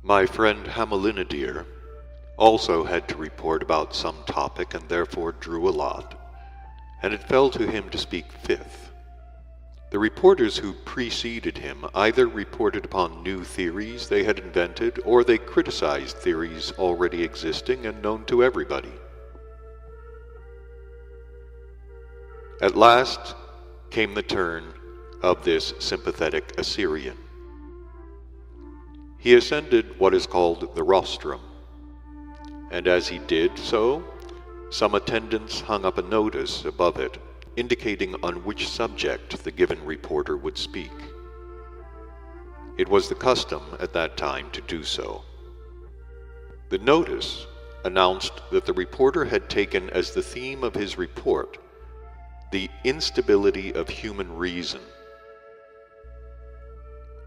My friend Hamelinadir also had to report about some topic and therefore drew a lot, and it fell to him to speak fifth. The reporters who preceded him either reported upon new theories they had invented, or they criticized theories already existing and known to everybody. At last came the turn of this sympathetic Assyrian. He ascended what is called the rostrum, and as he did so, some attendants hung up a notice above it, indicating on which subject the given reporter would speak. It was the custom at that time to do so. The notice announced that the reporter had taken as the theme of his report the instability of human reason.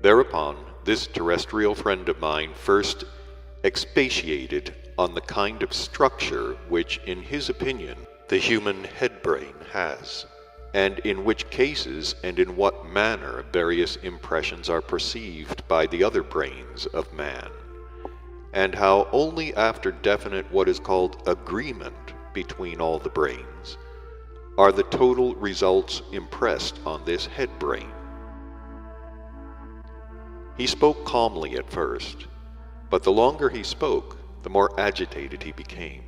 Thereupon, this terrestrial friend of mine first expatiated on the kind of structure which, in his opinion, the human head-brain has, and in which cases and in what manner various impressions are perceived by the other brains of man, and how only after definite what is called agreement between all the brains are the total results impressed on this head-brain. He spoke calmly at first, but the longer he spoke, the more agitated he became,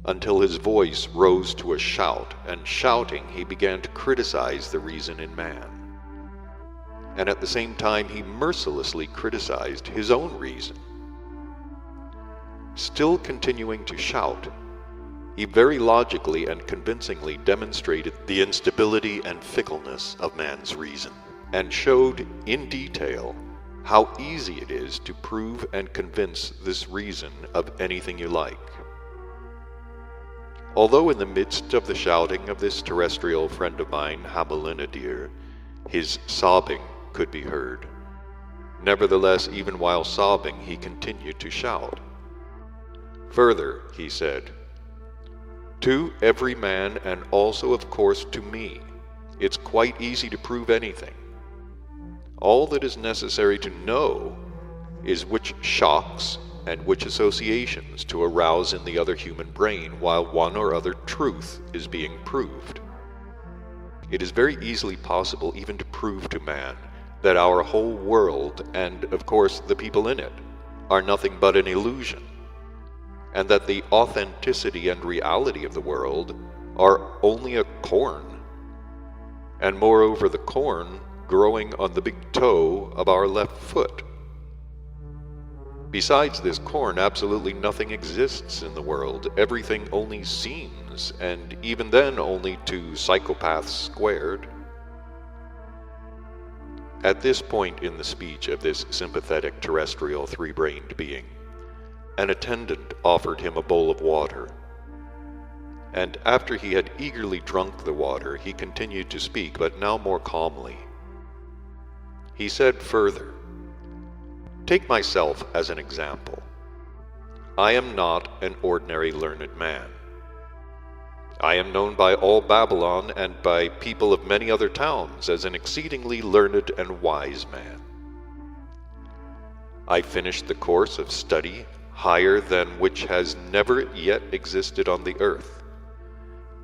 until his voice rose to a shout, and shouting he began to criticize the reason in man. And at the same time he mercilessly criticized his own reason. Still continuing to shout, he very logically and convincingly demonstrated the instability and fickleness of man's reason, and showed in detail how easy it is to prove and convince this reason of anything you like. Although in the midst of the shouting of this terrestrial friend of mine, Hamelinadir, his sobbing could be heard, nevertheless, even while sobbing, he continued to shout. Further, he said, "To every man, and also of course to me, it's quite easy to prove anything. All that is necessary to know is which shocks and which associations to arouse in the other human brain while one or other truth is being proved. It is very easily possible even to prove to man that our whole world, and of course the people in it, are nothing but an illusion, and that the authenticity and reality of the world are only a corn, and moreover the corn growing on the big toe of our left foot. Besides this corn, absolutely nothing exists in the world. Everything only seems, and even then only to psychopaths squared." At this point in the speech of this sympathetic terrestrial three-brained being, an attendant offered him a bowl of water, and after he had eagerly drunk the water, he continued to speak, but now more calmly. He said further, "Take myself as an example. I am not an ordinary learned man. I am known by all Babylon and by people of many other towns as an exceedingly learned and wise man. I finished the course of study higher than which has never yet existed on the earth,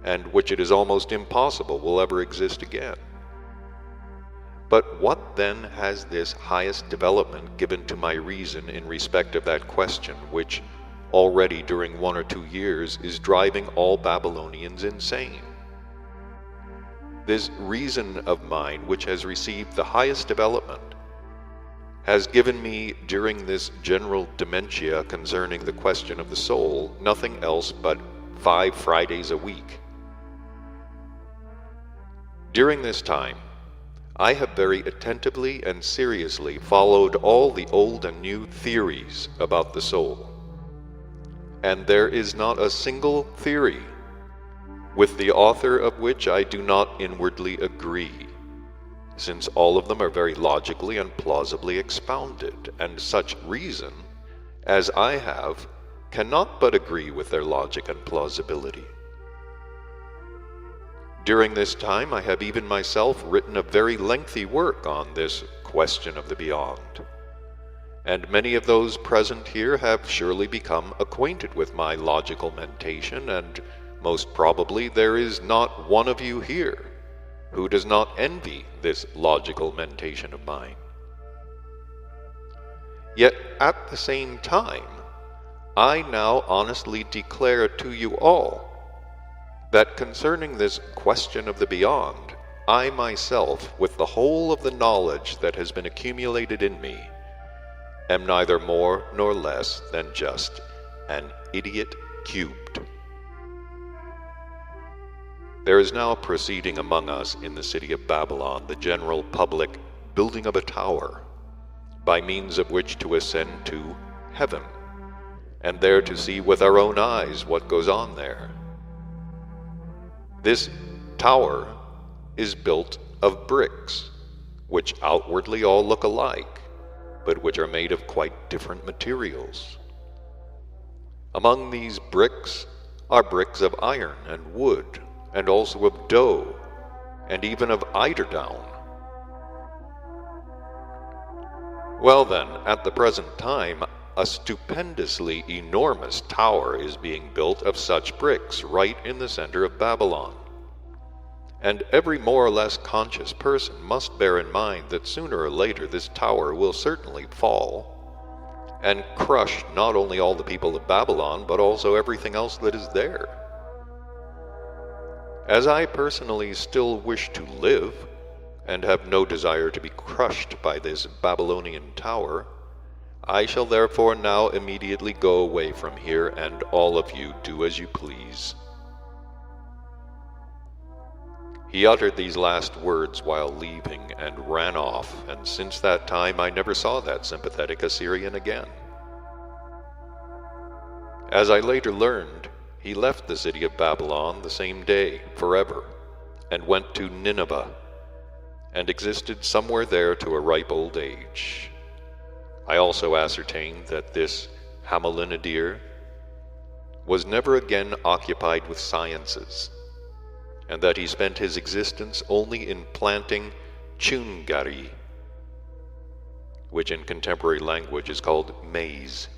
and which it is almost impossible will ever exist again. But what then has this highest development given to my reason in respect of that question which, already during 1 or 2 years, is driving all Babylonians insane? This reason of mine, which has received the highest development, has given me, during this general dementia concerning the question of the soul, nothing else but 5 Fridays a week. During this time, I have very attentively and seriously followed all the old and new theories about the soul, and there is not a single theory with the author of which I do not inwardly agree, since all of them are very logically and plausibly expounded, and such reason as I have cannot but agree with their logic and plausibility. During this time I have even myself written a very lengthy work on this question of the beyond, and many of those present here have surely become acquainted with my logical mentation, and most probably there is not one of you here who does not envy this logical mentation of mine. Yet at the same time, I now honestly declare to you all that concerning this question of the beyond, I myself, with the whole of the knowledge that has been accumulated in me, am neither more nor less than just an idiot cubed. There is now proceeding among us in the city of Babylon the general public building of a tower, by means of which to ascend to heaven, and there to see with our own eyes what goes on there. This tower is built of bricks, which outwardly all look alike, but which are made of quite different materials. Among these bricks are bricks of iron and wood, and also of dough, and even of eiderdown. Well then, at the present time, a stupendously enormous tower is being built of such bricks right in the center of Babylon. And every more or less conscious person must bear in mind that sooner or later this tower will certainly fall and crush not only all the people of Babylon, but also everything else that is there. As I personally still wish to live, and have no desire to be crushed by this Babylonian tower, I shall therefore now immediately go away from here, and all of you do as you please. He uttered these last words while leaving, and ran off, and since that time I never saw that sympathetic Assyrian again. As I later learned, he left the city of Babylon the same day, forever, and went to Nineveh, and existed somewhere there to a ripe old age. I also ascertained that this Hamelinedir was never again occupied with sciences, and that he spent his existence only in planting chungari, which in contemporary language is called maize.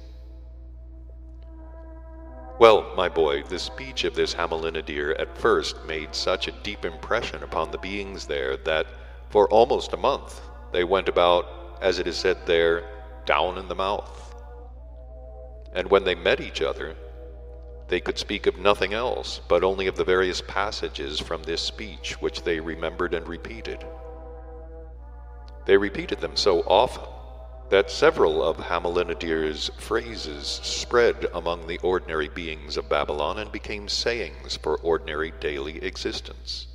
Well, my boy, the speech of this Hamelinedir at first made such a deep impression upon the beings there that for almost a month they went about, as it is said there, down in the mouth. And when they met each other, they could speak of nothing else, but only of the various passages from this speech which they remembered and repeated. They repeated them so often that several of Hamelinedir's phrases spread among the ordinary beings of Babylon and became sayings for ordinary daily existence.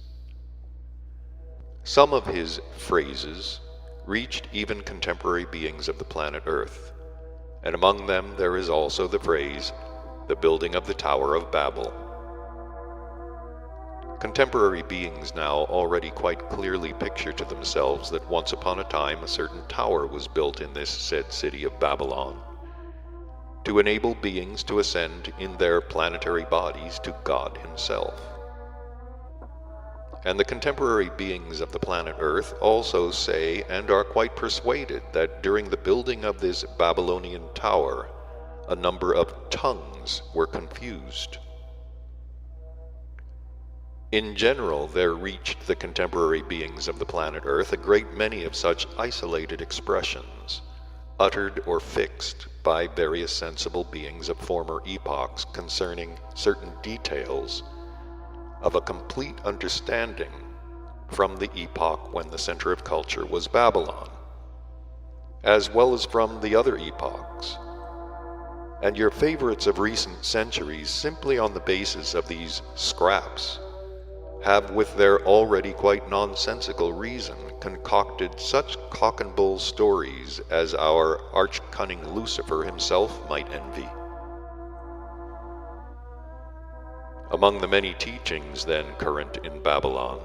Some of his phrases reached even contemporary beings of the planet Earth, and among them there is also the phrase, "the building of the Tower of Babel." Contemporary beings now already quite clearly picture to themselves that once upon a time a certain tower was built in this said city of Babylon, to enable beings to ascend in their planetary bodies to God himself. And the contemporary beings of the planet Earth also say and are quite persuaded that during the building of this Babylonian tower, a number of tongues were confused. In general, there reached the contemporary beings of the planet Earth a great many of such isolated expressions, uttered or fixed by various sensible beings of former epochs concerning certain details of a complete understanding from the epoch when the center of culture was Babylon, as well as from the other epochs. And your favorites of recent centuries, simply on the basis of these scraps, have with their already quite nonsensical reason concocted such cock-and-bull stories as our arch-cunning Lucifer himself might envy. Among the many teachings then current in Babylon,